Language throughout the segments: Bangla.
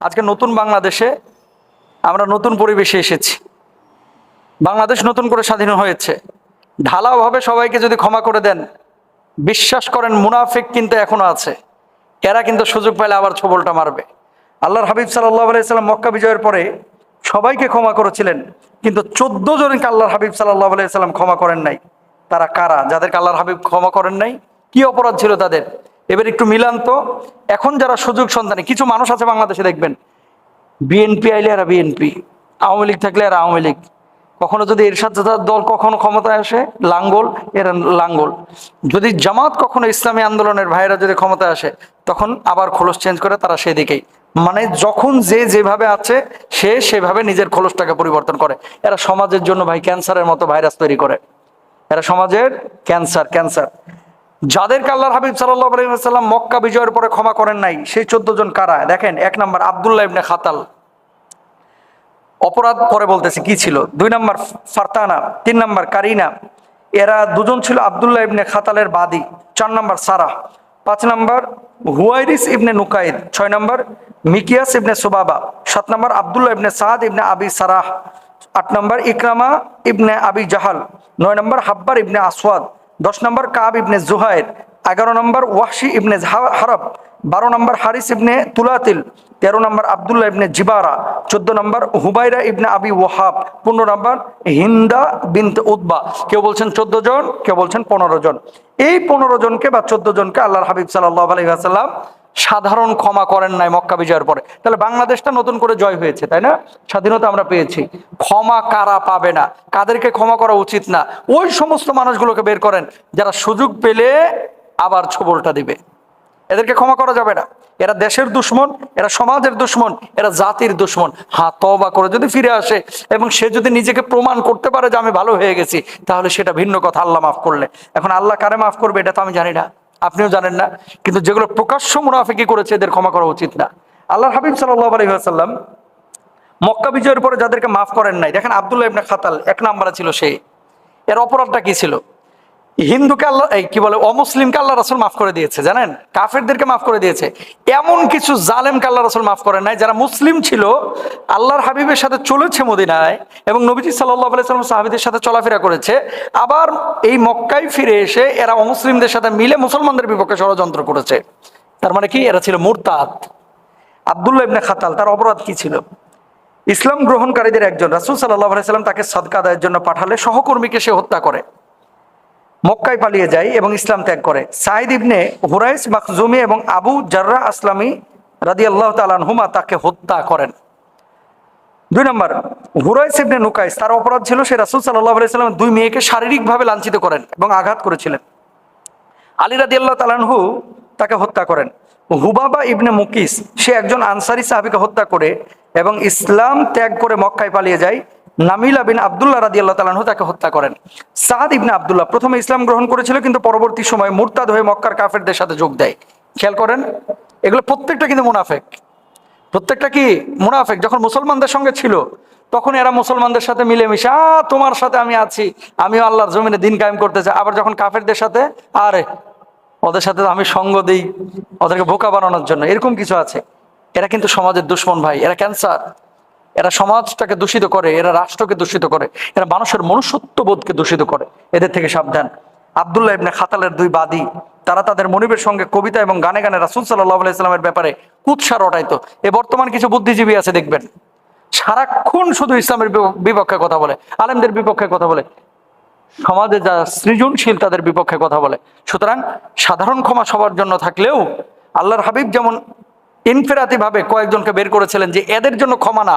আজকে নতুন বাংলাদেশে আমরা নতুন পরিবেশে এসেছি। বাংলাদেশ নতুন করে স্বাধীন হয়েছে। ঢালাওভাবে সবাইকে যদি ক্ষমা করে দেন, বিশ্বাস করেন মুনাফিক কিন্তু এখনো আছে। এরা কিন্তু সুযোগ পেলে আবার ছোবলটা মারবে। আল্লাহর হাবিব সাল্লাল্লাহু আলাইহি সাল্লাম মক্কা বিজয়ের পরে সবাইকে ক্ষমা করেছিলেন, কিন্তু 14 জনকে আল্লাহর হাবিব সাল্লাল্লাহু আলাইহি সাল্লাম ক্ষমা করেন নাই। তারা কারা? যাদেরকে আল্লাহর হাবিব ক্ষমা করেন নাই, কি অপরাধ ছিল তাদের? এবার একটু মিলান তো। এখন যারা সুযোগ সন্ধানী কিছু মানুষ আছে বাংলাদেশে, দেখবেন বিএনপি আইলে এরা বিএনপি, আওয়ামী লীগ থাকলে এরা আওয়ামী লীগ, কখনো যদি এরশাদ দল কখনো ক্ষমতায় আসে লাঙ্গল, এরা লাঙ্গল। যদি জামাত কখনো ইসলামী আন্দোলনের ভাইরা যদি ক্ষমতায় আসে, তখন আবার খোলস চেঞ্জ করে তারা সেদিকেই। মানে যখন যে যেভাবে আছে সে সেভাবে নিজের খোলসটাকে পরিবর্তন করে। এরা সমাজের জন্য ভাই ক্যান্সারের মতো ভাইরাস তৈরি করে। এরা সমাজের ক্যান্সার। যাদেরকে আল্লাহর হাবিব সাল্লাল্লাহু আলাইহি ওয়াসাল্লাম মক্কা বিজয়ের পরে ক্ষমা করেন নাই, সেই 14 জন কারা? দেখেন, 1 নম্বর আব্দুল্লাহ ইবনে খাতাল, অপরাধ পরে বলতেছে কি ছিল। 2 নম্বর ফারতানা, 3 নম্বর কারিনা, এরা দুজন ছিল আব্দুল্লাহ ইবনে খাতালের বাদী। 4 নম্বর সারাহ, 5 নম্বর হুয়াইরিস ইবনে নুকাইদ, 6 নম্বর মিকিয়াস ইবনে সুবাবা, 7 নম্বর আব্দুল্লাহ ইবনে সাদ ইবনে আবি সারাহ, 8 নম্বর ইকরামা ইবনে আবি জাহাল, 9 নম্বর হাব্বার ইবনে আসওয়াদ, 10 নম্বর কাব ইবনে জুহাইর, 11 নম্বর ওয়াহশি ইবনে হারব, 12 নম্বর হারিস ইবনে তুলাতিল, 13 নম্বর আব্দুল্লাহ ইবনে জিবারা, 14 নম্বর হুবাইরা ইবনে আবি ওয়াহাব, 15 নম্বর হিন্দা বিনত উতবা। কেউ বলছেন 14 জন, কেউ বলছেন 15 জন। এই 15 জনকে বা 14 জনকে আল্লাহর হাবিব সাল্লাল্লাহু আলাইহি ওয়াসাল্লাম সাধারণ ক্ষমা করেন নাই মক্কা বিজয়ের পরে। তাহলে বাংলাদেশটা নতুন করে জয় হয়েছে, তাই না? স্বাধীনতা আমরা পেয়েছি। ক্ষমা কারা পাবে না, কাদেরকে ক্ষমা করা উচিত না? ওই সমস্ত মানুষগুলোকে বের করেন যারা সুযোগ পেলে আবার ছোবলটা দিবে। এদেরকে ক্ষমা করা যাবে না। এরা দেশের দুশ্মন, এরা সমাজের দুশ্মন, এরা জাতির দুশ্মন। হ্যাঁ, তওবা করে যদি ফিরে আসে এবং সে যদি নিজেকে প্রমাণ করতে পারে যে আমি ভালো হয়ে গেছি, তাহলে সেটা ভিন্ন কথা, আল্লাহ মাফ করলে। এখন আল্লাহ কারে মাফ করবে এটা তো আমি জানি না, আপনিও জানেন না। কিন্তু যেগুলো প্রকাশ্য মুনাফিকি করেছে এদের ক্ষমা করা উচিত না। আল্লাহর হাবিব সাল্লাল্লাহু আলাইহি ওয়াসাল্লাম মক্কা বিজয়ের পরে যাদেরকে মাফ করেন নাই, দেখেন আব্দুল্লাহ ইবনে খাতাল 1 নম্বরে ছিল সে। এর অপরাধটা কি ছিল? হিন্দুকে আল্লাহ কি বলে, অমুসলিমকে আল্লাহ রাসূল মাফ করে দিয়েছে, জানেন? কাফেরদেরকে মাফ করে দিয়েছে। এমন কিছু জালেমকে আল্লাহ রাসূল মাফ করেন নাই যারা মুসলিম ছিল, আল্লাহর হাবিবের সাথে চলেছে মদিনায় এবং নবীজি সাল্লাল্লাহু আলাইহি ওয়াসাল্লাম সাহাবীদের সাথে চলাফেরা করেছে। আবার এই মক্কায় ফিরে এসে এরা অমুসলিমদের সাথে মিলে মুসলমানদের বিপক্ষে ষড়যন্ত্র করেছে। তার মানে কি? এরা ছিল মুরতাদ। আব্দুল্লাহ ইবনে খাতাল, তার অপরাধ কি ছিল? ইসলাম গ্রহণকারীদের একজন, রাসূল সাল্লাল্লাহু আলাইহি ওয়াসাল্লাম তাকে সাদকা আদায়ের জন্য পাঠালে সহকর্মীকে সে হত্যা করে, মক্কায় পালিয়ে যায় এবং ইসলাম ত্যাগ করে। সাইদ ইবনে হুরাইস মাখজুমি এবং আবু জাররা আসলামী রাদিয়াল্লাহু তাআলা আনহুমা তাকে হত্যা করেন। 2 নম্বর হুরাইস ইবনে নুকাইস, তার অপরাধ ছিল সে রাসূল সাল্লাল্লাহু আলাইহি ওয়াসাল্লাম 2 মেয়েকে শারীরিকভাবে লাঞ্ছিত করেন এবং আঘাত করেছিলেন। আলী রাদিয়াল্লাহু তাআলা আনহু তাকে হত্যা করেন। হুবাবা ইবনে মুকিস, সে একজন আনসারী সাহাবীকে হত্যা করে এবং ইসলাম ত্যাগ করে মক্কায় পালিয়ে যায়। নামিলা বিন আব্দুল্লাহ রাদিয়াল্লাহু তাআলা আনহু তাকে হত্যা করেন। সাদ ইবনে আব্দুল্লাহ প্রথমে ইসলাম গ্রহণ করেছিল, কিন্তু পরবর্তী সময়ে মুরতাদ হয়ে মক্কার কাফেরদের সাথে যোগ দেয়। খেয়াল করেন, এগুলো প্রত্যেকটা কিন্তু মুনাফিক। প্রত্যেকটা কি? মুনাফিক। যখন মুসলমানদের সঙ্গে ছিল তখন এরা মুসলমানদের সাথে মিলেমিশে তোমার সাথে আমি আছি, আমিও আল্লাহর জমিনে দিন কায়েম করতে চাই। আবার যখন কাফেরদের সাথে, আরে ওদের সাথে আমি সঙ্গ দিই ওদেরকে বোকা বানানোর জন্য, এরকম কিছু আছে। এরা কিন্তু সমাজের দুশ্মন ভাই, এরা ক্যান্সার। এরা সমাজটাকে দূষিত করে, এরা রাষ্ট্রকে দূষিত করে, এরা মানুষের মনুষ্যত্ববোধকে দূষিত করে। এদের থেকে সাবধান। আব্দুল্লাহ ইবনে খাতালের 2 বাদী, তারা তাদের মনিবের সঙ্গে কবিতা এবং গানে গানে রাসূল সাল্লাল্লাহু আলাইহি ওয়াসাল্লামের ব্যাপারে কুৎসা রটাইতো। বর্তমান কিছু বুদ্ধিজীবী আছে দেখবেন, সারাক্ষণ শুধু ইসলামের বিপক্ষে কথা বলে, আলেমদের বিপক্ষে কথা বলে, সমাজে যা সৃজনশীল তাদের বিপক্ষে কথা বলে। সুতরাং সাধারণ ক্ষমা সবার জন্য থাকলেও আল্লাহর হাবিব যেমন ইনফেরাতি ভাবে কয়েকজনকে বের করেছিলেন যে এদের জন্য ক্ষমা না,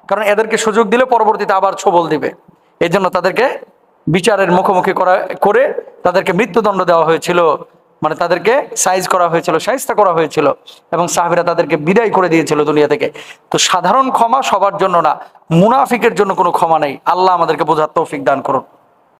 কারণ এদেরকে সুযোগ দিলে পরবর্তীতে আবার ছোবল দিবে। এই জন্য তাদেরকে বিচারের মুখোমুখি করে তাদেরকে মৃত্যুদণ্ড দেওয়া হয়েছিল, মানে তাদেরকে সাইজ করা হয়েছিল, শায়েস্তা করা হয়েছিল এবং সাহাবীরা তাদেরকে বিদায় করে দিয়েছিল দুনিয়া থেকে। তো সাধারণ ক্ষমা সবার জন্য না, মুনাফিকের জন্য কোনো ক্ষমা নেই। আল্লাহ আমাদেরকে বোঝার তৌফিক দান করুন।